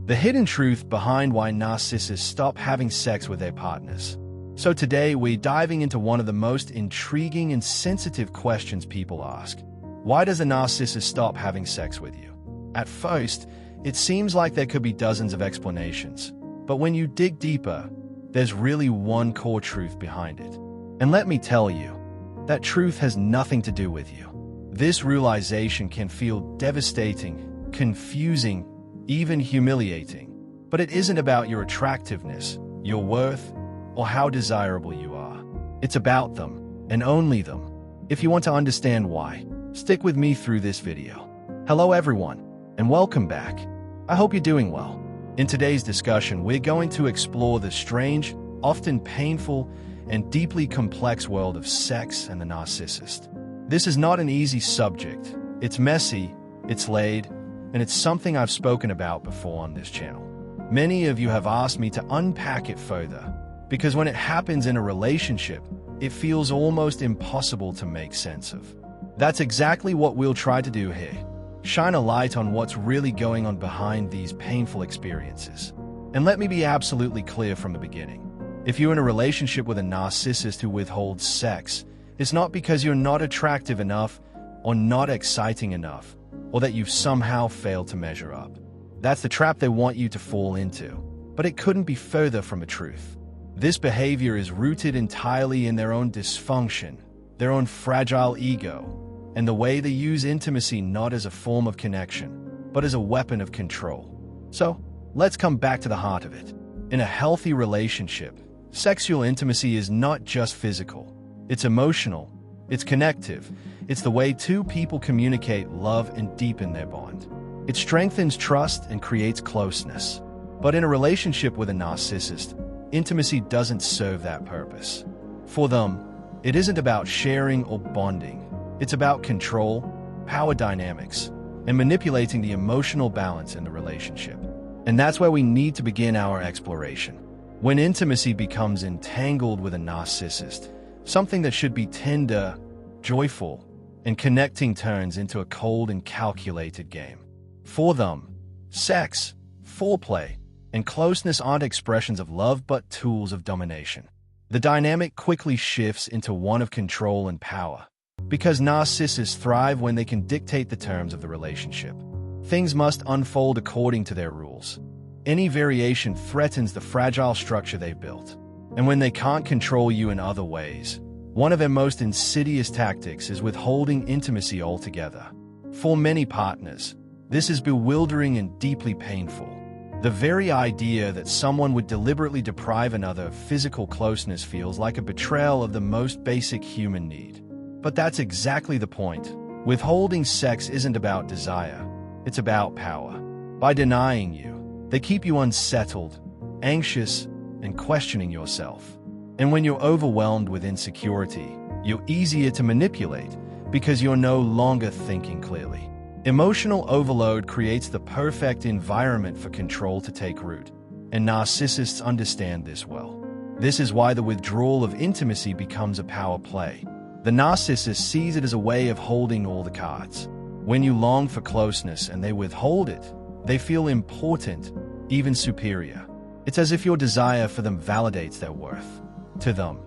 the hidden truth behind why narcissists stop having sex with their partners. So today, we're diving into one of the most intriguing and sensitive questions people ask. Why does a narcissist stop having sex with you? At first, it seems like there could be dozens of explanations, but when you dig deeper, there's really one core truth behind it. And let me tell you, that truth has nothing to do with you. This realization can feel devastating, confusing, even humiliating. But it isn't about your attractiveness, your worth, or how desirable you are. It's about them, and only them. If you want to understand why, stick with me through this video. Hello everyone, and welcome back. I hope you're doing well. In today's discussion, we're going to explore the strange, often painful, and deeply complex world of sex and the narcissist. This is not an easy subject. It's messy, it's laid, and it's something I've spoken about before on this channel. Many of you have asked me to unpack it further, because when it happens in a relationship, it feels almost impossible to make sense of. That's exactly what we'll try to do here. Shine a light on what's really going on behind these painful experiences. And let me be absolutely clear from the beginning. If you're in a relationship with a narcissist who withholds sex, it's not because you're not attractive enough or not exciting enough, or that you've somehow failed to measure up. That's the trap they want you to fall into. But it couldn't be further from the truth. This behavior is rooted entirely in their own dysfunction, their own fragile ego, and the way they use intimacy not as a form of connection, but as a weapon of control. So, let's come back to the heart of it. In a healthy relationship, sexual intimacy is not just physical. It's emotional, it's connective, it's the way two people communicate love and deepen their bond. It strengthens trust and creates closeness. But in a relationship with a narcissist, intimacy doesn't serve that purpose. For them, it isn't about sharing or bonding. It's about control, power dynamics, and manipulating the emotional balance in the relationship. And that's where we need to begin our exploration. When intimacy becomes entangled with a narcissist, something that should be tender, joyful, and connecting turns into a cold and calculated game. For them, sex, foreplay, and closeness aren't expressions of love but tools of domination. The dynamic quickly shifts into one of control and power. Because narcissists thrive when they can dictate the terms of the relationship. Things must unfold according to their rules. Any variation threatens the fragile structure they've built. And when they can't control you in other ways, one of their most insidious tactics is withholding intimacy altogether. For many partners, this is bewildering and deeply painful. The very idea that someone would deliberately deprive another of physical closeness feels like a betrayal of the most basic human need. But that's exactly the point. Withholding sex isn't about desire, it's about power. By denying you, they keep you unsettled, anxious, and questioning yourself. And when you're overwhelmed with insecurity, you're easier to manipulate because you're no longer thinking clearly. Emotional overload creates the perfect environment for control to take root, and narcissists understand this well. This is why the withdrawal of intimacy becomes a power play. The narcissist sees it as a way of holding all the cards. When you long for closeness and they withhold it, they feel important, even superior. It's as if your desire for them validates their worth. To them,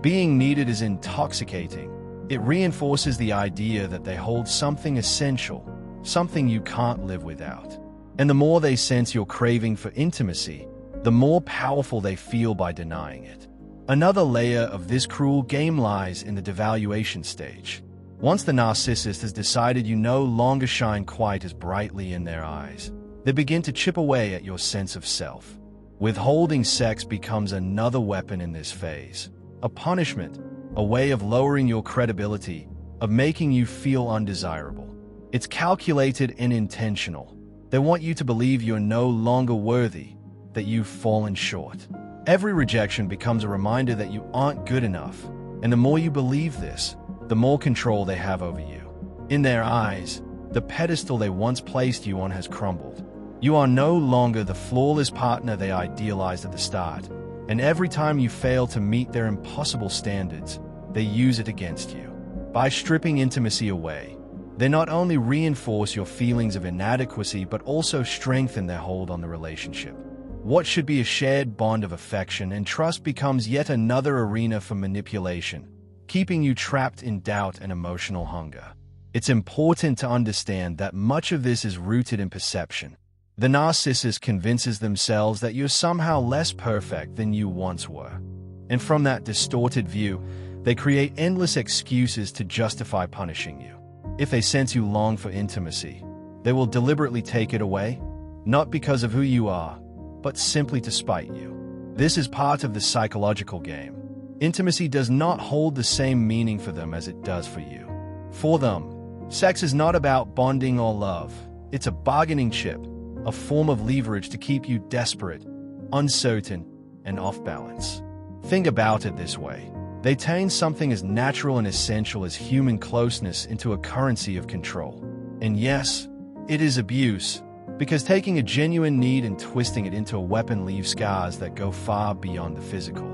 being needed is intoxicating. It reinforces the idea that they hold something essential, something you can't live without. And the more they sense your craving for intimacy, the more powerful they feel by denying it. Another layer of this cruel game lies in the devaluation stage. Once the narcissist has decided you no longer shine quite as brightly in their eyes, they begin to chip away at your sense of self. Withholding sex becomes another weapon in this phase. A punishment, a way of lowering your credibility, of making you feel undesirable. It's calculated and intentional. They want you to believe you're no longer worthy, that you've fallen short. Every rejection becomes a reminder that you aren't good enough, and the more you believe this, the more control they have over you. In their eyes, the pedestal they once placed you on has crumbled. You are no longer the flawless partner they idealized at the start, and every time you fail to meet their impossible standards, they use it against you. By stripping intimacy away, They not only reinforce your feelings of inadequacy but also strengthen their hold on the relationship. What should be a shared bond of affection and trust becomes yet another arena for manipulation, keeping you trapped in doubt and emotional hunger. It's important to understand that much of this is rooted in perception. The narcissist convinces themselves that you're somehow less perfect than you once were. And from that distorted view, they create endless excuses to justify punishing you. If they sense you long for intimacy, they will deliberately take it away, not because of who you are, but simply to spite you. This is part of the psychological game. Intimacy does not hold the same meaning for them as it does for you. For them, sex is not about bonding or love. It's a bargaining chip, a form of leverage to keep you desperate, uncertain, and off balance. Think about it this way. They turn something as natural and essential as human closeness into a currency of control. And yes, it is abuse, because taking a genuine need and twisting it into a weapon leaves scars that go far beyond the physical.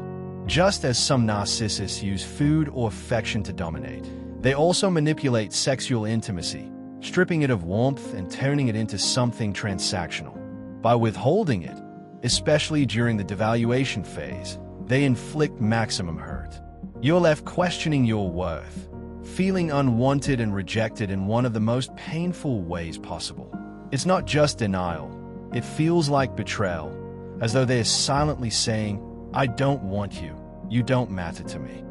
Just as some narcissists use food or affection to dominate, they also manipulate sexual intimacy, stripping it of warmth and turning it into something transactional. By withholding it, especially during the devaluation phase, they inflict maximum hurt. You're left questioning your worth, feeling unwanted and rejected in one of the most painful ways possible. It's not just denial, it feels like betrayal, as though they're silently saying, "I don't want you, you don't matter to me."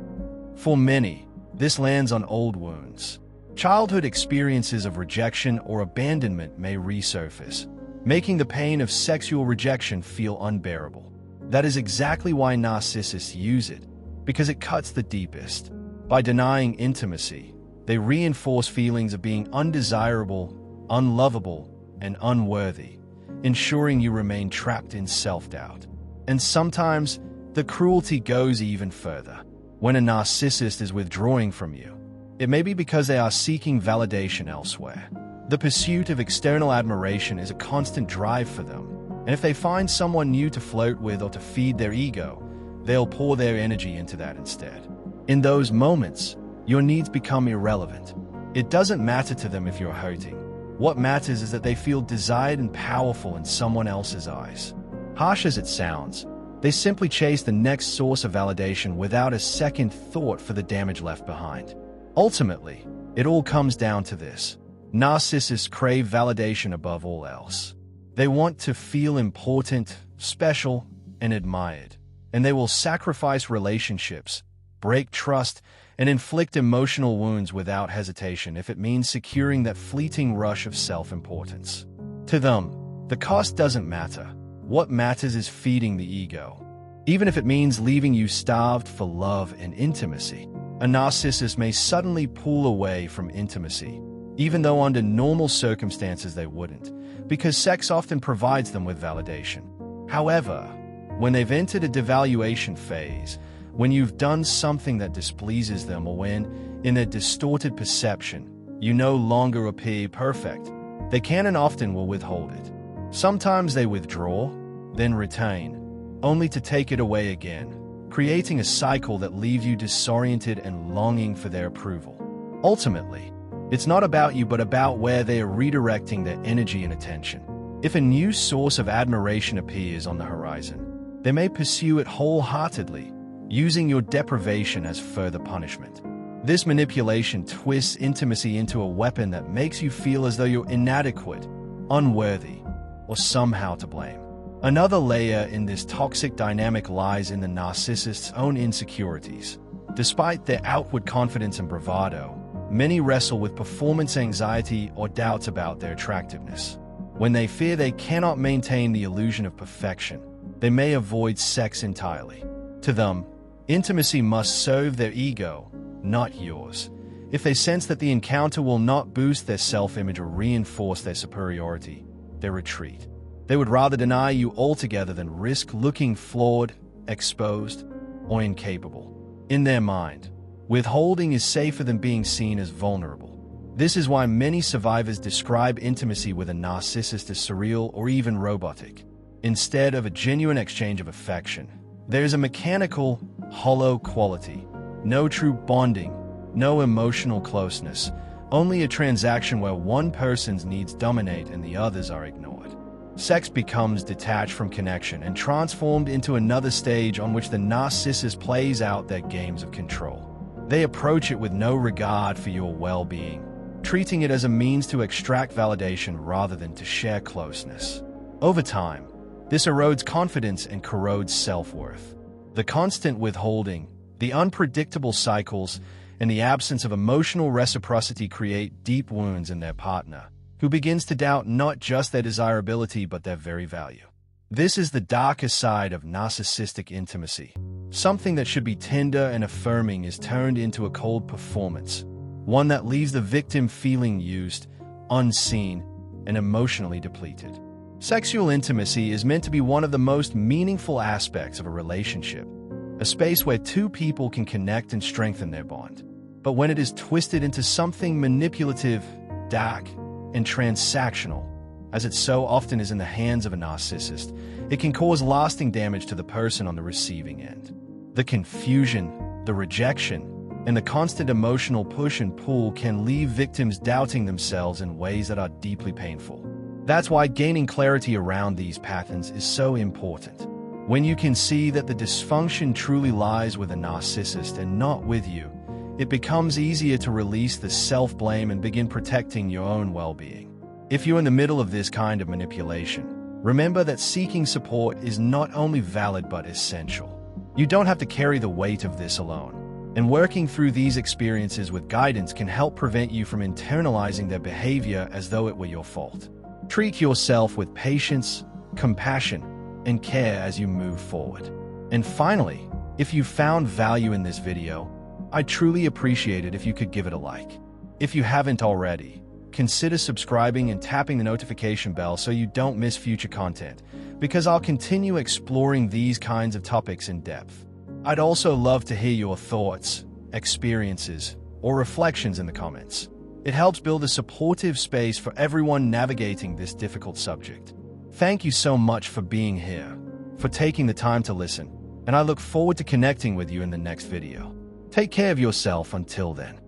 For many, this lands on old wounds. Childhood experiences of rejection or abandonment may resurface, making the pain of sexual rejection feel unbearable. That is exactly why narcissists use it, because it cuts the deepest. By denying intimacy, they reinforce feelings of being undesirable, unlovable, and unworthy, ensuring you remain trapped in self-doubt. And sometimes, the cruelty goes even further. When a narcissist is withdrawing from you, it may be because they are seeking validation elsewhere. The pursuit of external admiration is a constant drive for them, and if they find someone new to flirt with or to feed their ego, they'll pour their energy into that instead. In those moments, your needs become irrelevant. It doesn't matter to them if you're hurting. What matters is that they feel desired and powerful in someone else's eyes. Harsh as it sounds, they simply chase the next source of validation without a second thought for the damage left behind. Ultimately, it all comes down to this. Narcissists crave validation above all else. They want to feel important, special, and admired. And they will sacrifice relationships, break trust, and inflict emotional wounds without hesitation if it means securing that fleeting rush of self-importance. To them, the cost doesn't matter. What matters is feeding the ego, even if it means leaving you starved for love and intimacy. A narcissist may suddenly pull away from intimacy, even though under normal circumstances they wouldn't, because sex often provides them with validation. However, when they've entered a devaluation phase, when you've done something that displeases them, or when, in their distorted perception, you no longer appear perfect, they can and often will withhold it. Sometimes they withdraw, then retain, only to take it away again, creating a cycle that leaves you disoriented and longing for their approval. Ultimately, it's not about you but about where they are redirecting their energy and attention. If a new source of admiration appears on the horizon, they may pursue it wholeheartedly, using your deprivation as further punishment. This manipulation twists intimacy into a weapon that makes you feel as though you're inadequate, unworthy, or somehow to blame. Another layer in this toxic dynamic lies in the narcissist's own insecurities. Despite their outward confidence and bravado, many wrestle with performance anxiety or doubts about their attractiveness. When they fear they cannot maintain the illusion of perfection, they may avoid sex entirely. To them, intimacy must serve their ego, not yours. If they sense that the encounter will not boost their self-image or reinforce their superiority, they retreat. They would rather deny you altogether than risk looking flawed, exposed, or incapable. In their mind, withholding is safer than being seen as vulnerable. This is why many survivors describe intimacy with a narcissist as surreal or even robotic. Instead of a genuine exchange of affection, there is a mechanical, hollow quality. No true bonding, no emotional closeness, only a transaction where one person's needs dominate and the others are ignored. Sex becomes detached from connection and transformed into another stage on which the narcissist plays out their games of control. They approach it with no regard for your well-being, treating it as a means to extract validation rather than to share closeness. Over time, this erodes confidence and corrodes self-worth. The constant withholding, the unpredictable cycles, and the absence of emotional reciprocity create deep wounds in their partner, who begins to doubt not just their desirability but their very value. This is the darker side of narcissistic intimacy. Something that should be tender and affirming is turned into a cold performance, one that leaves the victim feeling used, unseen, and emotionally depleted. Sexual intimacy is meant to be one of the most meaningful aspects of a relationship, a space where two people can connect and strengthen their bond. But when it is twisted into something manipulative, dark, and transactional, as it so often is in the hands of a narcissist, it can cause lasting damage to the person on the receiving end. The confusion, the rejection, and the constant emotional push and pull can leave victims doubting themselves in ways that are deeply painful. That's why gaining clarity around these patterns is so important. When you can see that the dysfunction truly lies with a narcissist and not with you, it becomes easier to release the self-blame and begin protecting your own well-being. If you're in the middle of this kind of manipulation, remember that seeking support is not only valid but essential. You don't have to carry the weight of this alone, and working through these experiences with guidance can help prevent you from internalizing their behavior as though it were your fault. Treat yourself with patience, compassion, and care as you move forward. And finally, if you found value in this video, I'd truly appreciate it if you could give it a like. If you haven't already, consider subscribing and tapping the notification bell so you don't miss future content, because I'll continue exploring these kinds of topics in depth. I'd also love to hear your thoughts, experiences, or reflections in the comments. It helps build a supportive space for everyone navigating this difficult subject. Thank you so much for being here, for taking the time to listen, and I look forward to connecting with you in the next video. Take care of yourself until then.